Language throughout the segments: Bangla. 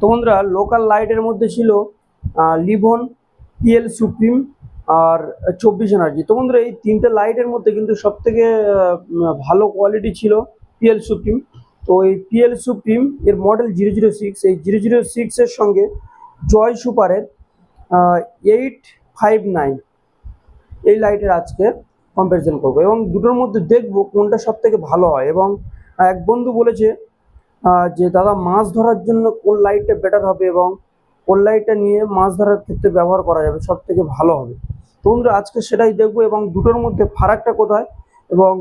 তো বন্ধুরা লোকাল লাইটের মধ্যে ছিল লিভন, PL সুপ্রিম আর 24 এনার্জি। তো বন্ধুরা এই তিনটে লাইটের মধ্যে কিন্তু সব থেকে ভালো কোয়ালিটি ছিল PL সুপ্রিম। তো এই PL সুপ্রিম এর মডেল 006, এই 006 এর সঙ্গে জয়সুপারের 859 এই লাইটের আজকে কম্পারিজন করবো এবং দুটোর মধ্যে দেখবো কোনটা সব থেকে ভালো হয়। এবং এক বন্ধু বলেছে যে দাদা মাছ ধরার জন্য কোন লাইটটা বেটার হবে এবং কোন লাইটটা নিয়ে মাছ ধরার ক্ষেত্রে ব্যবহার করা যাবে সব থেকে ভালো হবে। তো বন্ধুরা আজকে সেটাই দেখবো এবং দুটোর মধ্যে ফারাকটা কোথায় এবং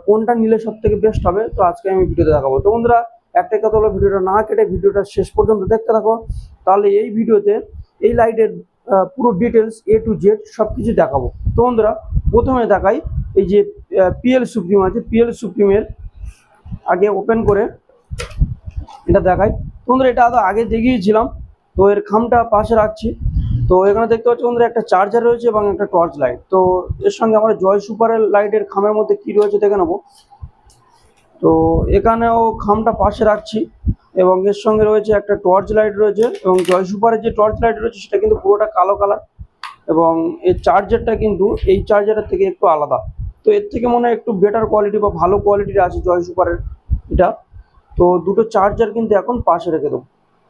কোনটা নিলে সব থেকে বেস্ট হবে, তো আজকে আমি ভিডিওতে দেখাবো। তো বন্ধুরা একটা কথা হলো, ভিডিওটা না কেটে ভিডিওটা শেষ পর্যন্ত দেখতে থাকো, তাহলে এই ভিডিওতে এই লাইটের পুরো ডিটেলস A to Z সব কিছু দেখাবো। তো বন্ধুরা প্রথমে দেখাই এই যে PL সুপ্রিম আছে, PL সুপ্রিমের আগে ওপেন করে এটা দেখাই। বন্ধুরা এটা আগে দেখিয়েছিলাম, তো এর খামটা পাশে রাখছি। তো এখানে দেখতে পাচ্ছি বন্ধুরা একটা চার্জার রয়েছে এবং একটা টর্চ লাইট। তো এর সঙ্গে আমরা জয়সুপারের লাইটের খামের মধ্যে কি রয়েছে দেখে নেবো। তো এখানেও খামটা পাশে রাখছি এবং এর সঙ্গে রয়েছে একটা টর্চ লাইট রয়েছে এবং জয়সুপারের যে টর্চ লাইট রয়েছে সেটা কিন্তু পুরোটা কালো কালার এবং এর চার্জারটা কিন্তু এই চার্জারের থেকে একটু আলাদা। তো এর থেকে মনে হয় একটু বেটার কোয়ালিটি বা ভালো কোয়ালিটির আছে জয়সুপারের এটা। তো দুটো চার্জার কিন্তু এখন পাশে রেখে দেবো।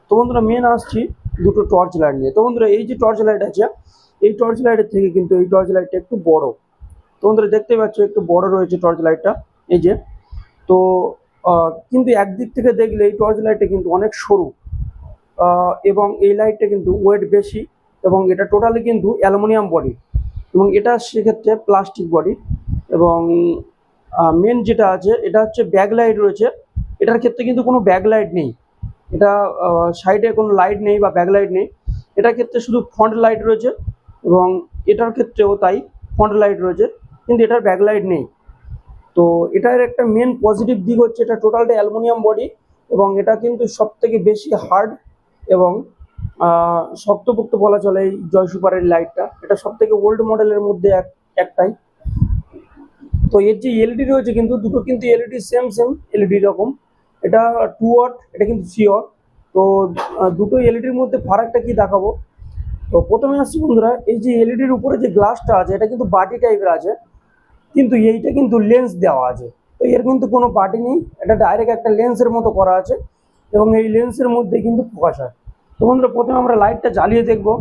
তো বন্ধুরা মেন আসছি দুটো টর্চ লাইট নিয়ে। তো বন্ধুরা এই যে টর্চ লাইট আছে, এই টর্চ লাইটের থেকে কিন্তু এই টর্চ লাইটটা একটু বড়। তো বন্ধুরা দেখতে পাচ্ছ একটু বড় রয়েছে টর্চ লাইটটা, এই যে। তো কিন্তু একদিক থেকে দেখলে এই টর্চ লাইটটা কিন্তু অনেক সরু এবং এই লাইটটা কিন্তু ওয়েট বেশি এবং এটা টোটালি কিন্তু অ্যালুমিনিয়াম বডি এবং এটা সেক্ষেত্রে প্লাস্টিক বডি। এবং মেন যেটা আছে এটা হচ্ছে ব্যাক লাইট রয়েছে, এটার ক্ষেত্রে কিন্তু কোনো ব্যাক লাইট নেই, এটা সাইডে কোনো লাইট নেই বা ব্যাক লাইট নেই, এটার ক্ষেত্রে শুধু ফ্রন্ট লাইট রয়েছে এবং এটার ক্ষেত্রেও তাই ফ্রন্ট লাইট রয়েছে, কিন্তু এটার ব্যাক লাইট নেই। তো এটার একটা মেন পজিটিভ দিক হচ্ছে এটা টোটালটা অ্যালুমিনিয়াম বডি এবং এটা কিন্তু সব থেকে বেশি হার্ড এবং শক্তপোক্ত বলা চলে এই জয়সুপারের লাইটটা। এটা সব থেকে ওল্ড মডেলের মধ্যে একটাই। তো এর যে এলইডি রয়েছে কিন্তু দুটো কিন্তু এলইডি সেম এলইডি রকম, এটা 2 ওয়াট, এটা কিন্তু 3 ওয়াট। তো দুটো এলইডির মধ্যে ফারাকটা কি দেখাবো। তো প্রথমে আসছি বন্ধুরা, এই যে এলইডির উপরে যে গ্লাসটা আছে এটা কিন্তু বাটি টাইপের আছে, কিন্তু এইটা কিন্তু লেন্স দেওয়া আছে। তো এর কিন্তু কোনো বাটি নেই, এটা ডাইরেক্ট একটা লেন্সের মতো করা আছে এবং এই লেন্সের মধ্যে কিন্তু ফোকাস হয়। তো বন্ধুরা প্রথমে আমরা লাইটটা জ্বালিয়ে দেখবো।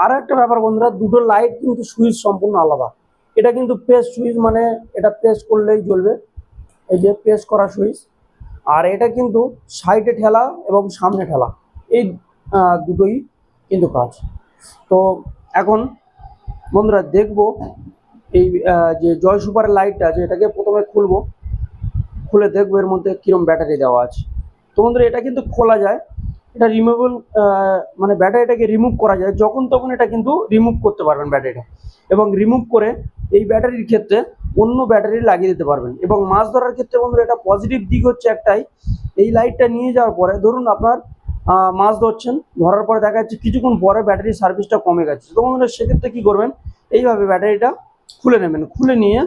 আর একটা ব্যাপার বন্ধুরা, দুটো লাইট কিন্তু সুইচ সম্পূর্ণ আলাদা। এটা কিন্তু প্রেস সুইচ, মানে এটা প্রেস করলেই জ্বলবে, এই যে প্রেস করা সুইচ। আর এটা কিন্তু সাইডে ঠেলা এবং সামনে ঠেলা, এই দুটোই কিন্তু কাজ। তো এখন বন্ধুরা দেখবো এই যে জয়সুপারের লাইটটা আছে এটাকে প্রথমে খুলে দেখবো এর মধ্যে কিরম ব্যাটারি দেওয়া আছে। তো বন্ধুরা এটা কিন্তু খোলা যায়, এটা রিমুভেবল, মানে ব্যাটারিটাকে রিমুভ করা যায়, যখন তখন এটা কিন্তু রিমুভ করতে পারবেন ব্যাটারিটা এবং রিমুভ করে এই ব্যাটারির ক্ষেত্রে অন্য ব্যাটারি লাগিয়ে দিতে পারবেন। এবং মাছ ধরার ক্ষেত্রে বন্ধুরা এটা পজিটিভ দিক হচ্ছে একটাই, এই লাইটটা নিয়ে যাওয়ার পরে ধরুন আপনার মাছ ধরছেন, ধরার পরে দেখা যাচ্ছে কিছুক্ষণ পরে ব্যাটারির সার্ভিসটা কমে গেছে। তো বন্ধুরা সেক্ষেত্রে কী করবেন, এইভাবে ব্যাটারিটা খুলে নেবেন, খুলে নিয়ে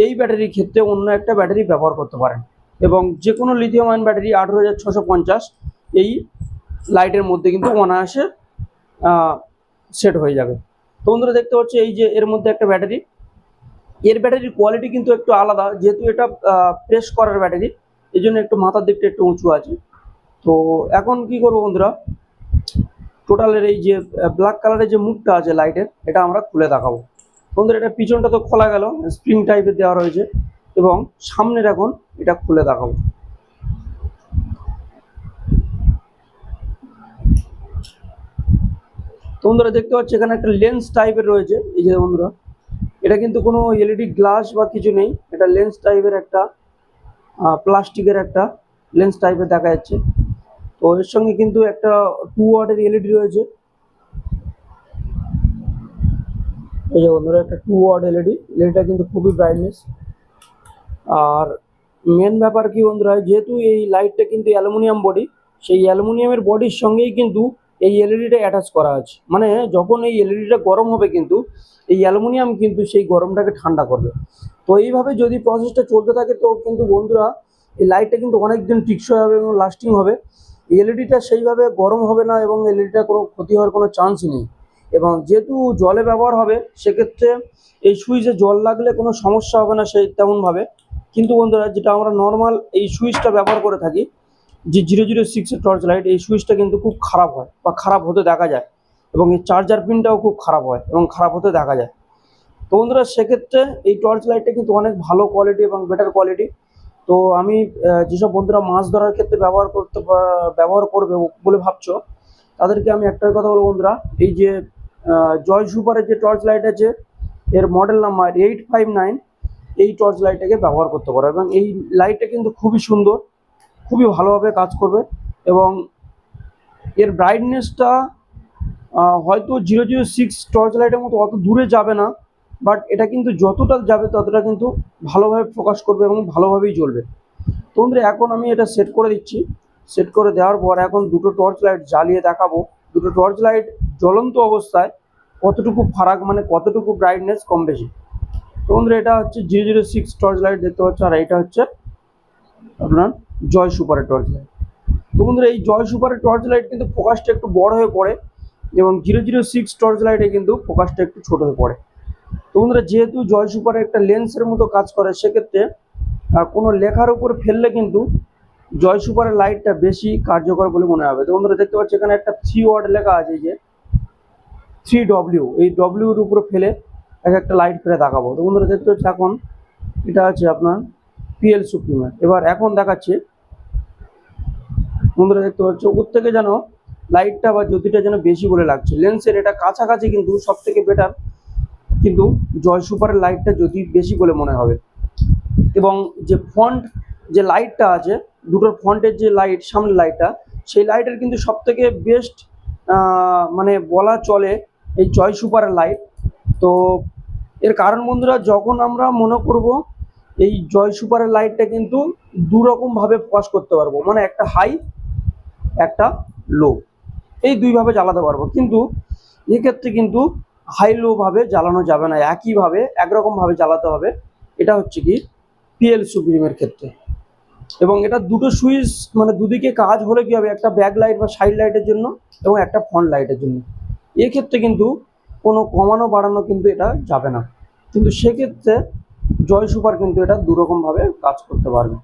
এই ব্যাটারির ক্ষেত্রে অন্য একটা ব্যাটারি ব্যবহার করতে পারেন এবং যে কোনো লিথিয়াম আয়ন ব্যাটারি 18650 এই লাইটের মধ্যে কিন্তু অনায়াসে সেট হয়ে যাবে। তো বন্ধুরা দেখতে পাচ্ছি এই যে এর মধ্যে একটা ব্যাটারি, এর ব্যাটারির কোয়ালিটি কিন্তু একটু আলাদা, যেহেতু এটা প্রেস করার ব্যাটারি এই জন্য একটু মাথার দিকটা একটু উঁচু আছে। তো এখন কি করবো বন্ধুরা, টোটালের এই যে ব্ল্যাক কালারের যে মুখটা আছে লাইটের এটা আমরা খুলে দেখাবো। বন্ধুরা এটা পিছনটা তো খোলা গেল, স্প্রিং টাইপের দেওয়া রয়েছে এবং সামনের এখন এটা খুলে দেখাবো। তো বন্ধুরা দেখতে পাচ্ছি এখানে একটা লেন্স টাইপের রয়েছে, এই যে বন্ধুরা এটা কিন্তু কোনো এলইডি গ্লাস বা কিছু নেই, এটা লেন্স টাইপের একটা প্লাস্টিকের একটা লেন্স টাইপের দেখা যাচ্ছে। তো এর সঙ্গে কিন্তু একটা 2 ওয়াটের এলইডি রয়েছে, এই যে বন্ধুরা একটা 2 ওয়াট এলইডিটা কিন্তু খুবই ব্রাইটনেস। আর মেন ব্যাপার কি বন্ধুরা, যেহেতু এই লাইটটা কিন্তু অ্যালুমিনিয়াম বডি, সেই অ্যালুমিনিয়ামের বডির সঙ্গেই কিন্তু এই এলইডিটা অ্যাটাচ করা আছে, মানে যখন এই এলইডিটা গরম হবে কিন্তু এই অ্যালুমিনিয়াম কিন্তু সেই গরমটাকে ঠান্ডা করবে। তো এইভাবে যদি প্রসেসটা চলতে থাকে তো কিন্তু বন্ধুরা এই লাইটটা কিন্তু অনেক দিন টিকসই হবে এবং লাস্টিং হবে এলইডিটা সেইভাবে গরম হবে না এবং এলইডিটা কোনো ক্ষতি হওয়ার কোনো চান্সই নেই। এবং যেহেতু জলে ব্যবহার হবে সেক্ষেত্রে এই সুইচে জল লাগলে কোনো সমস্যা হবে না সেই তেমনভাবে। কিন্তু বন্ধুরা যেটা আমরা নর্মাল এই সুইচটা ব্যবহার করে থাকি, যে 006 এর টর্চ লাইট, এই সুইচটা কিন্তু খুব খারাপ হয় বা খারাপ হতে দেখা যায় এবং এই চার্জার পিনটাও খুব খারাপ হয় এবং খারাপ হতে দেখা যায়। তো বন্ধুরা সেক্ষেত্রে এই টর্চ লাইটটা কিন্তু অনেক ভালো কোয়ালিটি এবং বেটার কোয়ালিটি। তো আমি যেসব বন্ধুরা মাছ ধরার ক্ষেত্রে ব্যবহার করবে বলে ভাবছো, তাদেরকে আমি একটাই কথা বলবো বন্ধুরা, এই যে জয়সুপারের যে টর্চ লাইট আছে এর মডেল নাম্বার 859, এই টর্চ লাইটটাকে ব্যবহার করতে পারো। এবং এই লাইটটা কিন্তু খুবই সুন্দর, খুবই ভালোভাবে কাজ করবে এবং এর ব্রাইটনেসটা হয়তো 006 টর্চ লাইটের মতো অত দূরে যাবে না, বাট এটা কিন্তু যতটা যাবে ততটা কিন্তু ভালোভাবে ফোকাস করবে এবং ভালোভাবেই জ্বলবে। তো বন্ধুরা এখন আমি এটা সেট করে দিচ্ছি। সেট করে দেওয়ার পর এখন দুটো টর্চ লাইট জ্বালিয়ে দেখাবো, দুটো টর্চ লাইট জ্বলন্ত অবস্থায় কতটুকু ফারাক, মানে কতটুকু ব্রাইটনেস কম বেশি। তো বন্ধুরা এটা হচ্ছে 006 টর্চ লাইট দেখতে পাচ্ছ, আর এটা হচ্ছে আপনার জয়সুপারের টর্চ লাইট। তো বন্ধুরা এই জয়সুপারের টর্চ লাইট কিন্তু ফোকাসটা একটু বড় হয়ে পড়ে এবং 006 টর্চ লাইটে কিন্তু ফোকাসটা একটু ছোট হয়ে পড়ে। তো বন্ধুরা যেহেতু জয়সুপারের একটা লেন্সের মতো কাজ করে, সেক্ষেত্রে কোনো লেখার উপর ফেললে কিন্তু জয়সুপারের লাইটটা বেশি কার্যকর বলে মনে হবে। তো বন্ধুরা দেখতে পাচ্ছি এখানে একটা 3 ওয়াট লেখা আছে, যে 3W, এই ডব্লিউর উপরে ফেলে একটা লাইট ফেলে দেখাবো। তো বন্ধুরা দেখতে পাচ্ছি এখন এটা আছে আপনার PLSUPREME। এবার এখন দেখাচ্ছে বন্ধুরা দেখতে পাচ্ছ উপর থেকে যেন লাইটটা বা জ্যোতিটা যেন বেশি বলে লাগছে। লেন্সের এটা কাছাকাছি কিন্তু সব থেকে বেটার, কিন্তু জয়সুপারের লাইটটা জ্যোতি বেশি বলে মনে হবে। এবং যে ফ্রন্ট যে লাইটটা আছে, দুটোর ফ্রন্টের যে লাইট, সামনের লাইটটা, সেই লাইটের কিন্তু সব থেকে বেস্ট মানে বলা চলে এই জয়সুপারের লাইট। তো এর কারণ বন্ধুরা, যখন আমরা মনে করব এই জয়সুপারের লাইটটা কিন্তু দুরকমভাবে ফোকাস করতে পারবো, মানে একটা হাই একটা লো, এই দুইভাবে জ্বালাতে পারবো। কিন্তু এক্ষেত্রে কিন্তু হাই লো ভাবে জ্বালানো যাবে না, একইভাবে একরকমভাবে জ্বালাতে হবে। এটা হচ্ছে কি PLSUPREME ক্ষেত্রে। এবং এটা দুটো সুইচ, মানে দুদিকে কাজ হলে কি হবে, একটা ব্যাক লাইট বা সাইড লাইটের জন্য এবং একটা ফ্রন্ট লাইটের জন্য। এক্ষেত্রে কিন্তু কোনো কমানো বাড়ানো কিন্তু এটা যাবে না, কিন্তু সেক্ষেত্রে জয়সুপার কিন্তু এটা দুরকমভাবে কাজ করতে পারবে।